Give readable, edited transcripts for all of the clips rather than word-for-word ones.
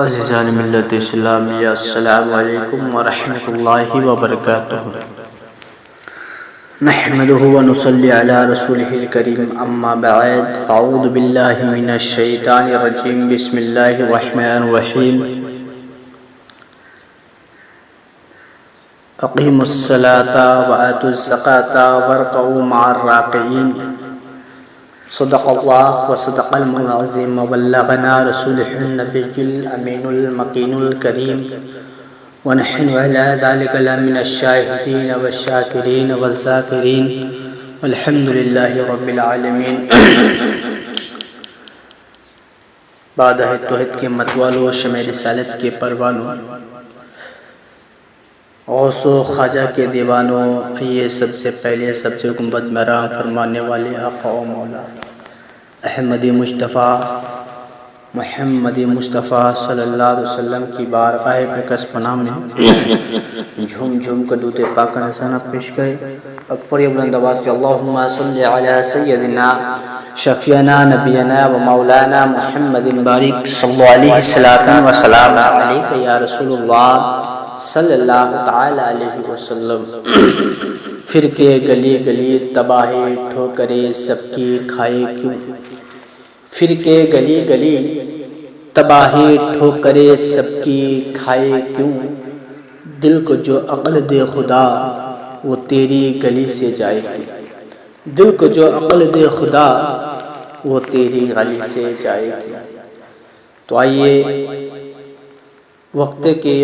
عزیزان ملت اسلامیہ، السلام علیکم ورحمۃ اللہ وبرکاتہ۔ نحمده ونصلی علی رسولہ الکریم، اما بعد، اعوذ باللہ من الشیطان الرجیم، بسم اللہ الرحمن الرحیم۔ اقیموا الصلاة وآتوا الزکاة وارکعوا مع الراکعین۔ صدق اللہ وصدق المولى العظیم وبلغنا رسولہ النبی الامین المکین الکریم، ونحن على ذلك لمن الشاہدین والشاکرین والذاکرین، والحمد للہ رب العالمین۔ بادہ توحید کے متوالوں، شمع رسالت کے پروانوں، غوث و خواجہ کے دیوانوں، یہ سب سے پہلے سب سے گنبد میرا فرمانے والے آقا و مولا احمدی مصطفیٰ محمد مصطفیٰ صلی اللہ علیہ وسلم کی بارگاہ بکس پناہ میں جھوم جھوم کر درود پاک کا نذرانہ پیش کرے۔ اکبر بلند آواز سے اللہم صلی علی سیدنا شفیعنا نبینا و مولانا محمد بارک صلی اللہ علیہ وسلم علیک یا رسول اللہ صلی اللہ تعالی علیہ وسلم۔ فرقے گلی گلی تباہی ٹھوکرے سب کی کھائے کیوں، فرقے گلی گلی تباہی ٹھوکرے سب کی کھائے کیوں، دل کو جو عقل دے خدا وہ تیری گلی سے جائے کیوں، دل کو جو عقل دے خدا وہ تیری گلی سے جائے کیوں۔ تو آئیے وقت کے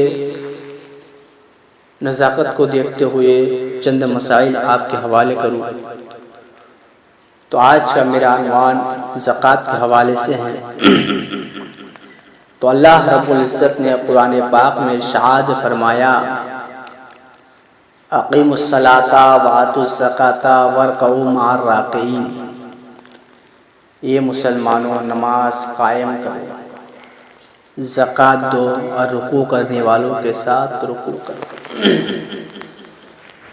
نزاکت کو دیکھتے ہوئے چند مسائل آپ کے حوالے کروں۔ تو آج کا میرا عنوان زکوٰۃ کے حوالے سے ہے۔ تو اللہ رب العزت نے قرآن پاک میں ارشاد فرمایا، اقیموا الصلاۃ وآتوا الزکاۃ وارکعوا مع الراکعین۔ یہ مسلمانوں نماز قائم کرو، زکوٰۃ دو اور رکوع کرنے والوں کے ساتھ رکوع کرو۔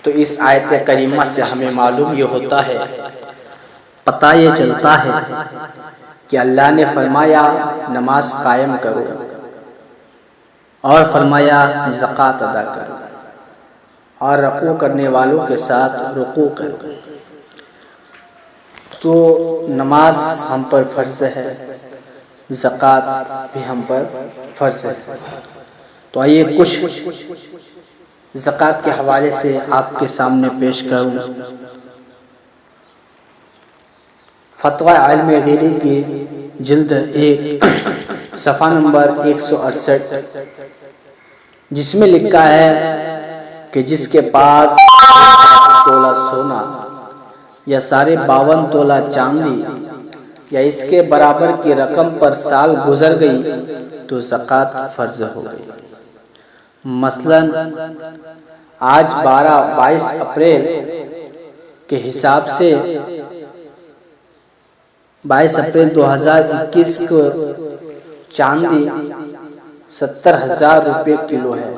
تو اس آیت کریمہ سے ہمیں معلوم یہ ہوتا ہے، پتہ یہ چلتا ہے کہ اللہ نے فرمایا نماز قائم کرو اور فرمایا زکوٰۃ ادا کرو اور رکوع کرنے والوں کے ساتھ رکوع کرو۔ تو نماز ہم پر فرض ہے، زکوٰۃ بھی ہم پر فرض ہے۔ تو آئیے کچھ زکوٰۃ کے حوالے سے آپ کے سامنے پیش کروں۔ فتویٰ علم غیری کی جلد 1 صفحہ نمبر 168، جس میں لکھا ہے کہ جس کے پاس تولہ سونا یا 52.5 تولہ چاندی یا اس کے برابر کی رقم پر سال گزر گئی تو زکوٰۃ فرض ہو گئی۔ مثلاً آج 22 اپریل کے حساب سے 22 اپریل 2021 کو چاندی 70,000 روپے کلو ہے،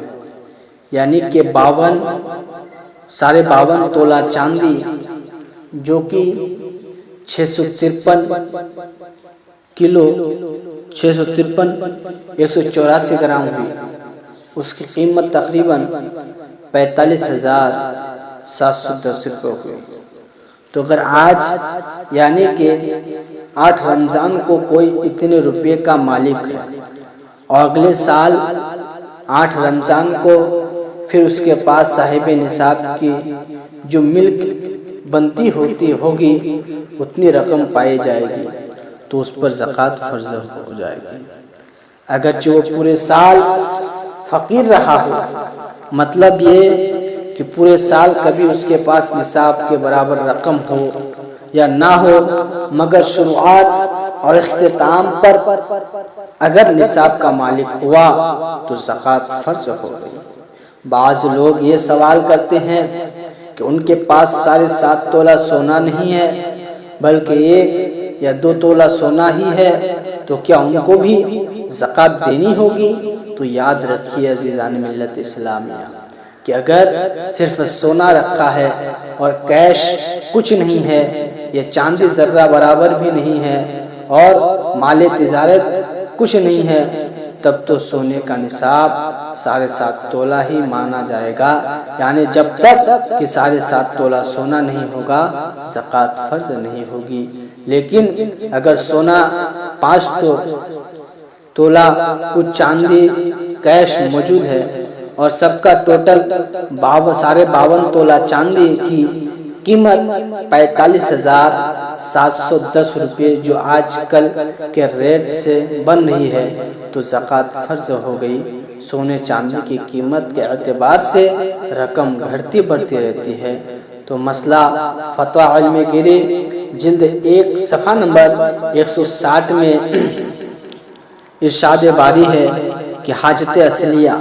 یعنی کہ 52.5 تولہ چاندی جو کہ 653 کلو 184 گرام ہوئی، اس کی قیمت تقریباً 45,710 روپے ہوئی۔ تو اگر آج یعنی کہ 8 رمضان کو کوئی اتنے روپے کا مالک ہے اور اگلے سال 8 رمضان کو پھر اس کے پاس صاحب نصاب کی جو ملک بنتی ہوگی اتنی رقم پائی جائے گی تو اس پر زکوٰۃ فرض ہو جائے گی۔ اگرچہ وہ پورے سال فقیر رہا ہو، مطلب یہ کہ پورے سال کبھی اس کے پاس نصاب کے برابر رقم ہو یا نہ ہو، مگر شروعات اور اختتام پر اگر نصاب کا مالک ہوا تو زکوٰۃ فرض ہو گئی۔ بعض لوگ یہ سوال کرتے ہیں کہ ان کے پاس 7.5 تولہ سونا نہیں ہے بلکہ 1 یا 2 تولہ سونا ہی ہے، تو کیا ان کو بھی زکوٰۃ دینی ہوگی؟ تو یاد رکھیے عزیزان ملت اسلامیہ کہ اگر صرف سونا رکھا ہے اور کیش کچھ نہیں ہے، یہ چاندی ذرہ برابر بھی نہیں ہے اور مال تجارت کچھ نہیں ہے، تب تو سونے کا نصاب 7.5 تولہ ہی مانا جائے گا، یعنی جب تک کہ 7.5 تولہ سونا نہیں ہوگا زکوٰۃ فرض نہیں ہوگی۔ لیکن اگر سونا 5 تولہ کچھ چاندی کیش موجود ہے اور سب کا ٹوٹل 52 تولہ چاندی کی قیمت 45,710 روپے جو آج کل کے ریٹ سے بن رہی ہے تو زکوٰۃ فرض ہو گئی۔ سونے چاندی کی قیمت کے اعتبار سے رقم گھٹتی بڑھتی رہتی ہے۔ تو مسئلہ فتویٰ علم گیری جلد 1 صفحہ نمبر 160 میں ارشاد باری ہے کہ حاجت اصلیہ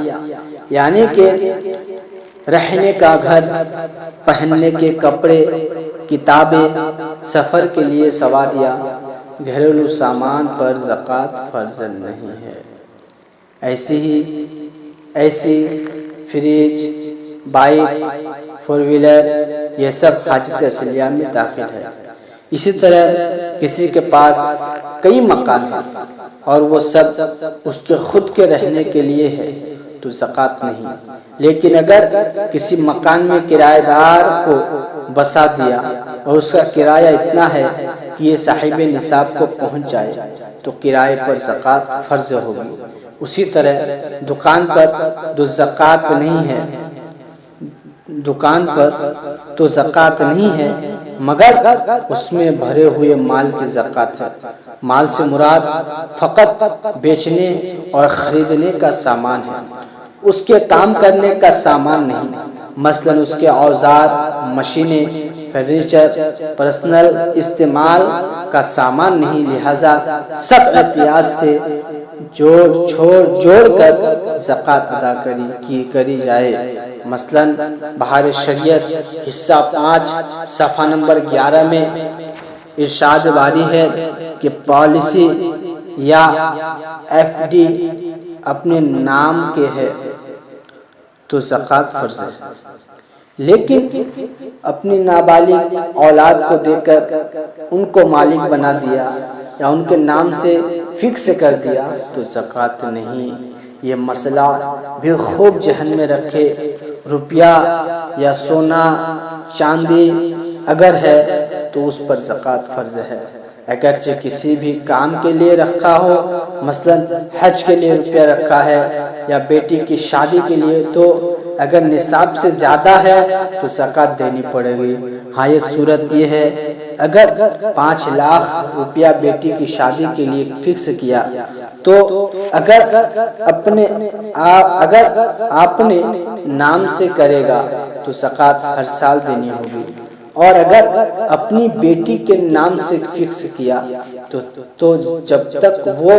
یعنی کہ رہنے کا گھر، پہننے کے کپڑے، کتابیں، سفر کے لیے سواریاں، گھریلو سامان پر زکوٰۃ فرض نہیں ہے۔ ایسی فریج، بائک، 4 ویلر یہ سب حاجت اصلیہ میں داخل ہے۔ اسی طرح کسی کے پاس کئی مکان ہیں اور وہ سب اس کے خود کے رہنے کے لیے ہے تو زکوٰۃ نہیں۔ لیکن اگر کسی مکان میں کرایہ دار کو بسا دیا اور اس کا کرایہ اتنا ہے کہ یہ صاحب نصاب کو پہنچ جائے تو کرائے پر زکوٰۃ فرض ہوگی۔ اسی طرح دکان پر تو زکوٰۃ نہیں ہے مگر اس میں بھرے ہوئے مال کی زکوٰۃ ہے۔ مال سے مراد فقط بیچنے اور خریدنے کا سامان ہے، اس کے کام کرنے کا سامان نہیں، مثلا اس کے اوزار، مشینیں، فرنیچر، پرسنل استعمال کا سامان نہیں۔ لہذا سب احتیاط سے جوڑ کر زکوٰۃ ادا کری جائے۔ مثلا بہار شریعت حصہ 5 صفحہ نمبر 11 میں ارشاد باری ہے کہ پالیسی یا FD اپنے نام کے ہے تو زکوٰۃ فرض ہے، لیکن اپنی نابالغ اولاد کو دے کر ان کو مالک بنا دیا یا ان کے نام سے فکس کر دیا تو زکوٰۃ نہیں۔ یہ مسئلہ بھی خوب ذہن میں رکھے۔ روپیہ یا سونا چاندی اگر ہے تو اس پر زکوٰۃ فرض ہے، اگرچہ کسی بھی کام کے لیے رکھا ہو، مثلا حج کے لیے روپیہ رکھا ہے یا بیٹی کی شادی کے لیے، تو اگر نصاب سے زیادہ ہے تو زکوٰۃ دینی پڑے گی۔ ہاں ایک صورت یہ ہے اگر 5 لاکھ روپیہ بیٹی کی شادی کے لیے فکس کیا تو اگر اپنے نام سے کرے گا تو زکوٰۃ ہر سال دینی ہوگی، اور اگر اپنی بیٹی کے نام سے فکس کیا تو جب تک وہ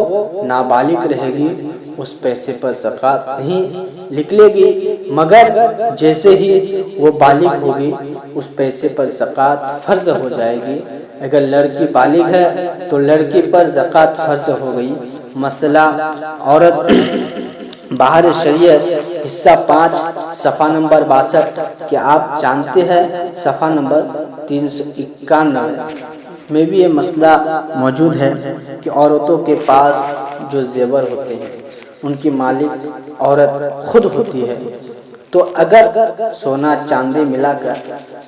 نابالغ رہے گی اس پیسے پر زکوٰۃ نہیں نکلے گی، مگر جیسے ہی وہ بالغ ہوگی اس پیسے پر زکوٰۃ فرض ہو جائے گی۔ اگر لڑکی بالغ ہے تو لڑکی پر زکوٰۃ فرض ہو گئی۔ مسئلہ عورت بہار شریعت حصہ 5 صفحہ نمبر 62 کہ آپ جانتے ہیں صفحہ نمبر 391 میں بھی یہ مسئلہ موجود ہے کہ عورتوں کے پاس جو زیور ہوتے ہیں ان کی مالک عورت خود ہوتی ہے، تو اگر سونا چاندی ملا کر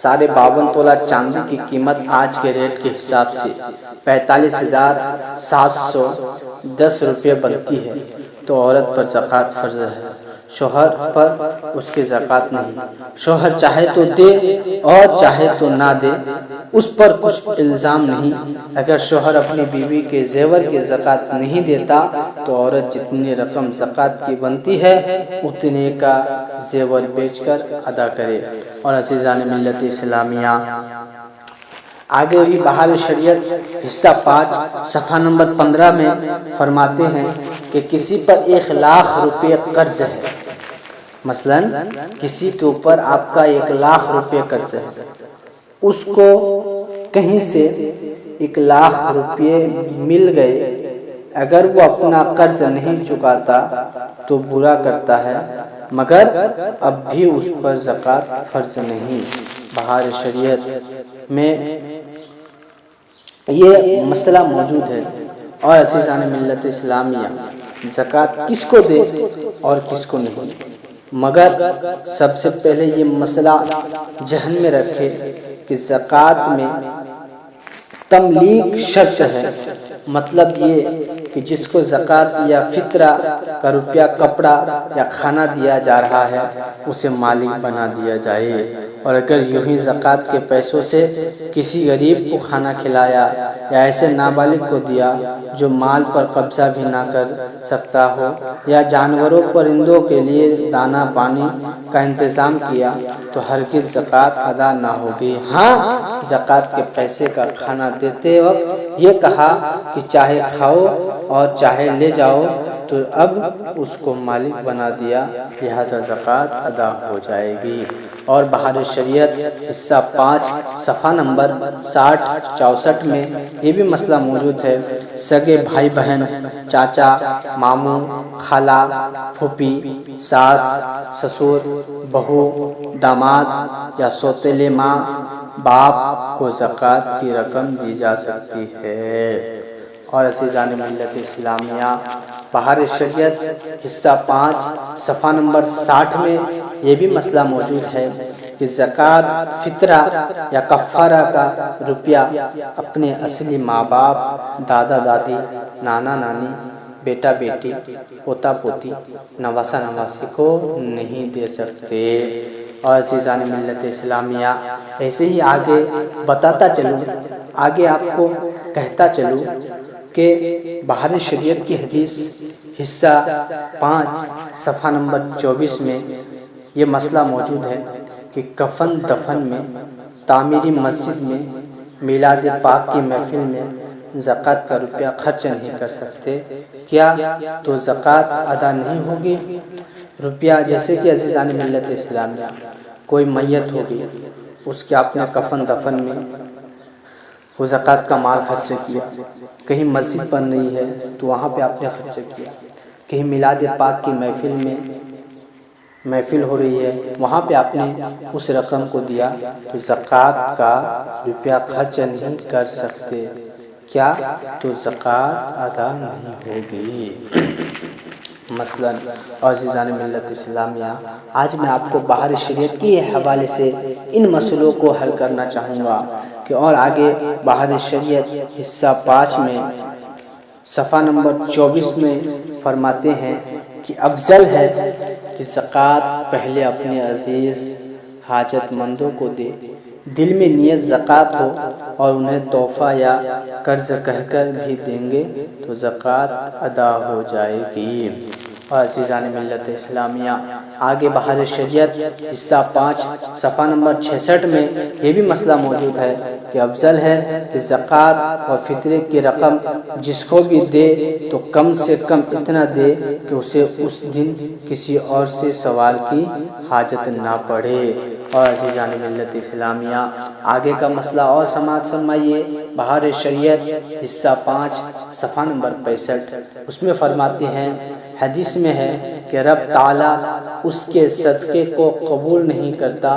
52 تولہ چاندی کی قیمت آج کے ریٹ کے حساب سے 45,710 روپے بنتی ہے تو عورت پر زکوٰۃ فرض ہے، شوہر پر اس کی زکوٰۃ نہیں۔ شوہر چاہے تو دے اور چاہے تو نہ دے، اس پر کچھ الزام نہیں۔ اگر شوہر اپنی بیوی کے زیور کی زکوٰۃ نہیں دیتا تو عورت جتنی رقم زکوٰۃ کی بنتی ہے اتنے کا زیور بیچ کر ادا کرے۔ اور عزیزان ملت اسلامیہ آگے بھی بہار شریعت حصہ 5 صفحہ نمبر 15 میں فرماتے ہیں کہ کسی پر 1 لاکھ روپے قرض ہے، مثلا کسی کے اوپر آپ کا 1 لاکھ روپے قرض ہے، اس کو کہیں سے 1 لاکھ روپے مل گئے، اگر وہ اپنا قرض نہیں چکاتا تو برا کرتا ہے، مگر اب بھی اس پر زکوٰۃ فرض نہیں۔ بہار شریعت میں یہ مسئلہ موجود ہے۔ اور عزیزان ملت اسلامیہ زکوٰۃ کس کو دے اور کس کو نہیں، مگر سب سے پہلے یہ مسئلہ ذہن میں رکھے کہ زکوٰۃ میں تملیک شرط ہے، مطلب یہ کہ جس کو زکوٰۃ یا فطرہ کا روپیہ، کپڑا یا کھانا دیا جا رہا ہے اسے مالک بنا دیا جائے، اور اگر یوں ہی زکوٰۃ کے پیسوں سے کسی غریب کو کھانا کھلایا یا ایسے نابالغ کو دیا جو مال پر قبضہ بھی نہ کر سکتا ہو، یا جانوروں پرندوں کے لیے دانہ پانی کا انتظام کیا تو ہرگز زکوٰۃ ادا نہ ہوگی۔ ہاں، زکوٰۃ کے پیسے کا کھانا دیتے وقت یہ کہا کہ چاہے کھاؤ اور چاہے لے جاؤ، تو اب اس کو مالک بنا دیا، لہذا زکوٰۃ ادا ہو جائے گی۔ اور بہار شریعت حصہ 5 صفحہ نمبر 60-64 میں یہ بھی مسئلہ موجود ہے۔ سگے بھائی بہن، چاچا، ماموں، خالہ، پھوپھی، ساس، سسر، بہو، داماد یا سوتیلے ماں باپ کو زکوٰۃ کی رقم دی جا سکتی ہے۔ اور عزیزان ملت اسلامیہ، بہار شریعت حصہ 5 صفحہ نمبر 60 میں یہ بھی مسئلہ موجود ہے کہ زکوٰۃ، فطرہ یا کفارہ کا روپیہ اپنے اصلی ماں باپ، دادا دادی، نانا نانی، بیٹا بیٹی، پوتا پوتی، نواسا نواسی کو نہیں دے سکتے۔ اور عزیزان ملت اسلامیہ، ایسے ہی آگے بتاتا چلوں، آگے آپ کو کہتا چلوں کہ بہار شریعت کی حدیث حصہ 5 صفحہ نمبر 24 میں یہ مسئلہ موجود ہے کہ کفن دفن میں، تعمیری مسجد میں، میلاد پاک کی محفل میں زکوٰۃ کا روپیہ خرچ نہیں کر سکتے۔ کیا تو زکوٰۃ ادا نہیں ہوگی؟ روپیہ جیسے کہ عزیزان ملت اسلامیہ، کوئی میت ہوگی، اس کے اپنے کفن دفن میں وہ زکوٰۃ کا مال خرچ کیا، کہیں مسجد بن رہی ہے تو وہاں پہ آپ نے خرچ کیا، کہیں میلاد پاک کی محفل میں محفل ہو رہی ہے وہاں پہ آپ نے اس رقم کو دیا، تو زکوٰۃ کا روپیہ خرچ نہیں کر سکتے۔ کیا تو زکوٰۃ ادا نہیں ہوگی۔ مثلاً عزیزان ملت اسلامیہ، آج میں آپ کو بہار شریعت کے حوالے سے ان مسئلوں کو حل کرنا چاہوں گا کہ اور آگے بہار شریعت حصہ 5 میں صفحہ نمبر 24 میں فرماتے ہیں کہ افضل ہے کہ زکوٰۃ پہلے اپنے عزیز حاجت مندوں کو دے، دل میں نیت زکوٰۃ ہو اور انہیں تحفہ یا قرض کہہ کر بھی دیں گے تو زکوٰۃ ادا ہو جائے گی۔ اور عزیزان ملت اسلامیہ، آگے بہار شریعت حصہ 5 صفحہ نمبر 66 میں یہ بھی مسئلہ موجود ہے کہ افضل ہے کہ زکوٰۃ اور فطرے کی رقم جس کو بھی دے تو کم سے کم اتنا دے کہ اسے اس دن کسی اور سے سوال کی حاجت نہ پڑے۔ اور عزیزان ملت اسلامیہ، آگے کا مسئلہ اور سماعت فرمائیے۔ بہار شریعت حصہ 5 صفحہ نمبر 65 اس میں فرماتے ہیں، حدیث میں ہے کہ رب تعالیٰ اس کے صدقے کو قبول نہیں کرتا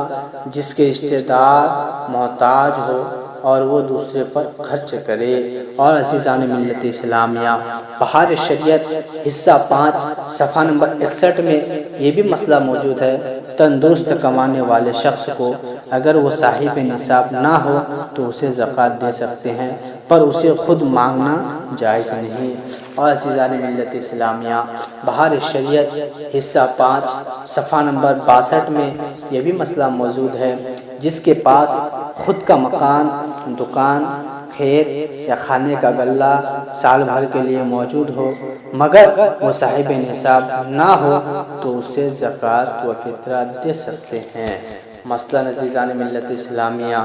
جس کے رشتہ دار محتاج ہو اور وہ دوسرے پر خرچ کرے۔ اور عزیزان ملت اسلامیہ، بہار شریعت حصہ 5 صفحہ نمبر 61 میں یہ بھی مسئلہ موجود ہے، تندرست کمانے والے شخص کو اگر وہ صاحب نصاب نہ ہو تو اسے زکوٰۃ دے سکتے ہیں، پر اسے خود مانگنا جائز نہیں۔ اور عزیزان ملت اسلامیہ، بہار شریعت حصہ 5 صفحہ نمبر 62 میں یہ بھی مسئلہ موجود ہے، جس کے پاس خود کا مکان، دکان، کھیت یا کھانے کا غلہ سال بھر کے لیے موجود ہو مگر وہ صاحب نصاب نہ ہو تو اسے زکوٰۃ و فطرہ دے سکتے ہیں۔ مثلاً عزیزان ملت اسلامیہ،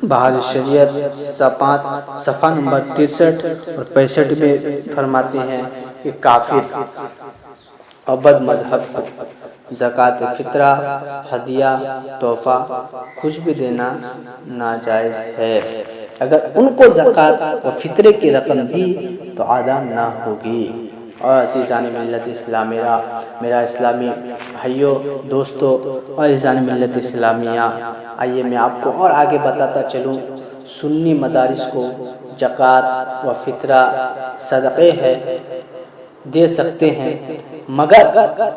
بہار شریعت حصہ 5 صفحہ نمبر 63 اور 65 میں فرماتے ہیں کہ کافر اور بد مذہب کو زکوٰۃ فطرہ، ہدیہ، تحفہ کچھ بھی دینا ناجائز ہے۔ اگر ان کو زکوٰۃ و فطرے کی رقم دی تو ادا نہ ہوگی۔ اور عزیزان ملت اسلام، میرا اسلامی بھائیوں، دوستوں اور عزیزان ملت اسلامیہ، آئیے میں آپ کو اور آگے بتاتا چلوں، سنی مدارس کو زکوٰۃ و فطرہ صدقے ہے دے سکتے ہیں، مگر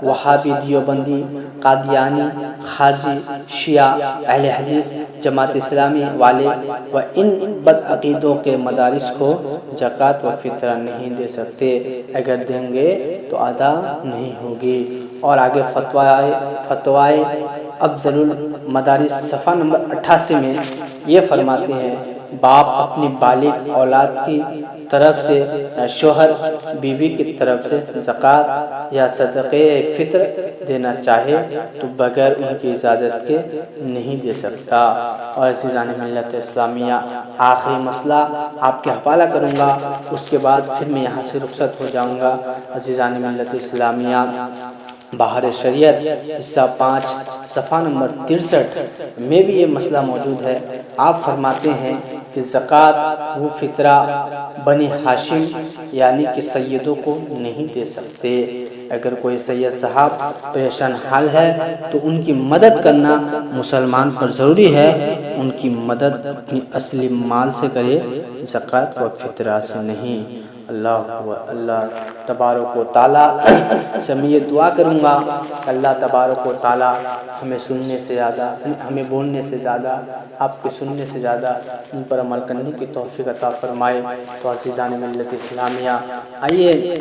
وہابی، دیوبندی، قادیانی، خارجی، شیعہ، اہل حدیث، جماعت اسلامی والے و ان بدعقیدوں کے مدارس کو زکوٰۃ و فطرہ نہیں دے سکتے، اگر دیں گے تو ادا نہیں ہوگی۔ اور آگے فتوائے افضل المدارس صفحہ نمبر 88 میں یہ فرماتے ہیں، باپ اپنی بالغ اولاد کی طرف سے شوہر بیوی کی طرف سے زکوٰۃ یا صدقہ فطر دینا چاہے تو بغیر ان کی اجازت کے نہیں دے سکتا۔ اور عزیزان ملت اسلامیہ، آخری مسئلہ آپ کے حوالہ کروں گا، اس کے بعد پھر میں یہاں سے رخصت ہو جاؤں گا۔ عزیزان ملت اسلامیہ، بہار شریعت حصہ 5 صفحہ نمبر 63 میں بھی یہ مسئلہ موجود ہے۔ آپ فرماتے ہیں کہ زکوٰۃ وہ فطرہ بنی ہاشم یعنی کہ سیدوں کو نہیں دے سکتے۔ اگر کوئی سید صاحب پریشان حال ہے تو ان کی مدد کرنا مسلمان پر ضروری ہے، ان کی مدد اپنی اصلی مال سے کرے، زکوٰۃ و فطرہ سے نہیں۔ اللہ تبارک و تعالیٰ سے میں یہ دعا کروں گا، اللہ تبارک و تعالیٰ ہمیں سننے سے زیادہ، ہمیں بولنے سے زیادہ، آپ کے سننے سے زیادہ ان پر عمل کرنے کی توفیق عطا فرمائے۔ تو عزیزان ملت اسلامیہ، آئیے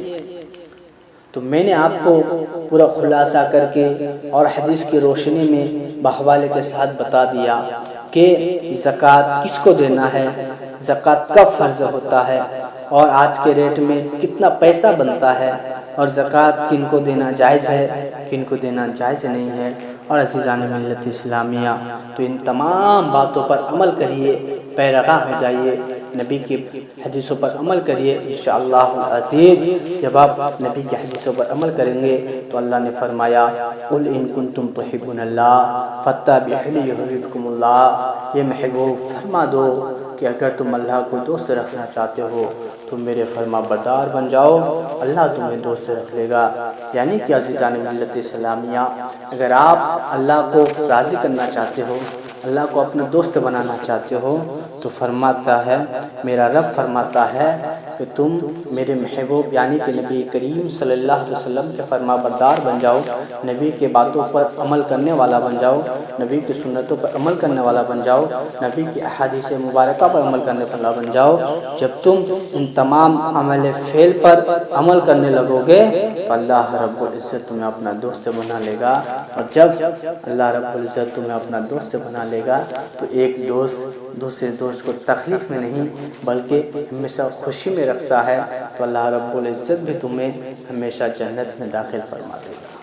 تو میں نے آپ کو پورا خلاصہ کر کے اور حدیث کی روشنی میں بحوالے کے ساتھ بتا دیا کہ زکوٰۃ کس کو دینا ہے، زکوٰۃ کب فرض ہوتا ہے، اور آج کے ریٹ میں کتنا پیسہ بنتا ہے، اور زکوٰۃ کن کو دینا جائز ہے، کن کو دینا جائز نہیں ہے۔ اور عزیزان ملت اسلامیہ، تو ان تمام باتوں پر عمل کریے، پیرگاہ ہو جائیے، نبی کی حدیثوں پر عمل کریے۔ انشاءاللہ العزیز جب آپ نبی کی حدیثوں پر عمل کریں گے تو اللہ نے فرمایا، قل ان کنتم تحبون اللہ فاتبعونی یحببکم اللہ، یہ محبوب فرما دو کہ اگر تم اللہ کو دوست رکھنا چاہتے ہو تو میرے فرما بردار بن جاؤ، اللہ تمہیں دوست رکھ لے گا۔ یعنی کہ عزیزان ملت اسلامیہ، اگر آپ اللہ کو راضی کرنا چاہتے ہو، اللہ کو اپنا دوست بنانا چاہتے ہو تو فرماتا ہے، میرا رب فرماتا ہے کہ تم میرے محبوب یعنی کہ نبی کریم صلی اللہ علیہ وسلم کے فرما بردار بن جاؤ، نبی کے باتوں پر عمل کرنے والا بن جاؤ، نبی کی سنتوں پر عمل کرنے والا بن جاؤ، نبی کی احادیث مبارکہ پر عمل کرنے والا بن جاؤ۔ جب تم ان تمام عمل فعل پر عمل کرنے لگو گے تو اللہ رب العزت تمہیں اپنا دوست بنا لے گا، اور جب اللہ رب العزت تمہیں اپنا دوست بنا لے گا تو ایک دوست دوسرے دوست کو تکلیف میں نہیں بلکہ ہمیشہ خوشی میں رکھتا ہے، تو اللہ رب العزت بھی تمہیں ہمیشہ جنت میں داخل فرما دے گا۔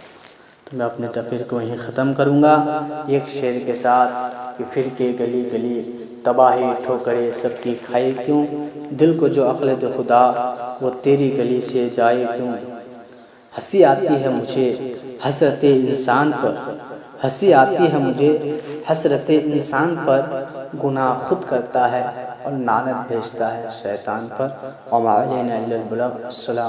تو میں اپنے تقریر کو یہیں ختم کروں گا ایک شعر کے ساتھ کہ پھر کے گلی گلی تباہی ٹھوکرے سب کی کھائی کیوں، دل کو جو عقل دے خدا وہ تیری گلی سے جائے کیوں۔ ہنسی آتی ہے مجھے حسرت انسان پر، ہنسی آتی ہے مجھے حسرت انسان پر، گناہ خود کرتا ہے اور لعنت بھیجتا ہے شیطان پر۔ وما علینا الا البلاغ۔ السلام